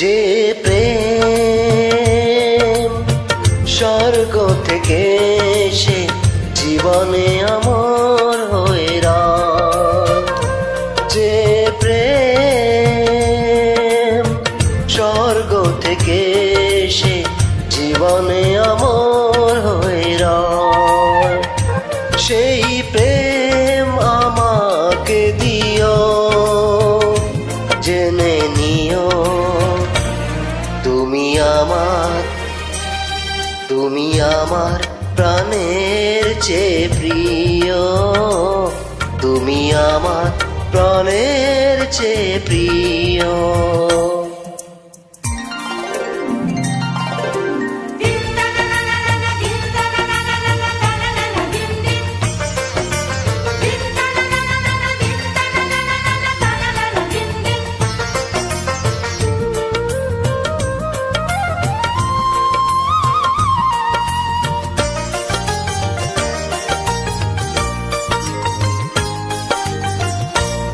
যে প্রেম স্বর্গ থেকে এসে জীবনে আমার হয়ে রাত, যে প্রেম স্বর্গ থেকে এসে জীবনে আমার হয়ে রাত, সেই প্রেম আমাকে দিও, জেনে নিও তুমি আমার প্রাণের চেয়ে প্রিয়, তুমি আমার প্রাণের চেয়ে প্রিয়।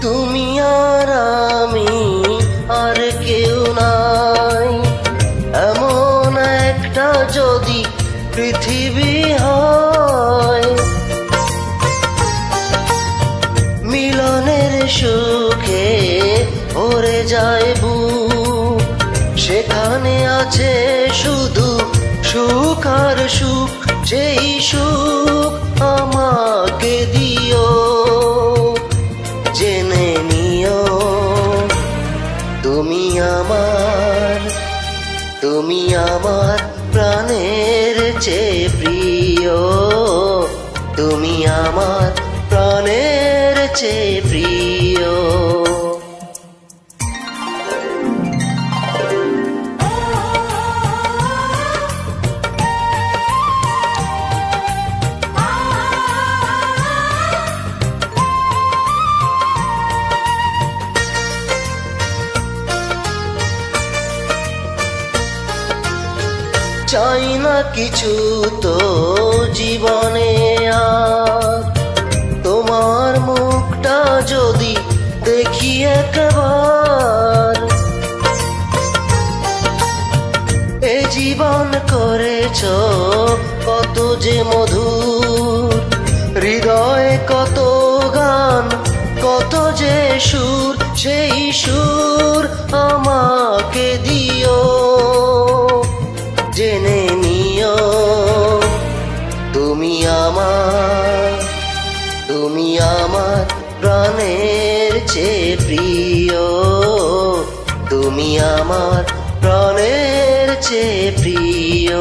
তুমি আর আমি আর কেউ নাই, এমন একটা যদি পৃথিবী হয়, মিলনের সুখে ভরে যায় বুক, সেখানে আছে শুধু সুখ আর সুখ, সেই সুখ আমাকে দিও, জেনে নিও তুমি আমার প্রাণের চেয়ে প্রিয়, তুমি আমার প্রাণের চেয়ে প্রিয়। চাই না কিছু তো জীবনে আর, তোমার মুখটা যদি দেখি একবার, এ জীবন করেছ কত যে মধুর, হৃদয়ে কত গান কত যে সুর, সেই সুর আমাকে দিও, জেনে নিও তুমি আমার প্রাণের চেয়ে প্রিয়, তুমি আমার প্রাণের চেয়ে প্রিয়।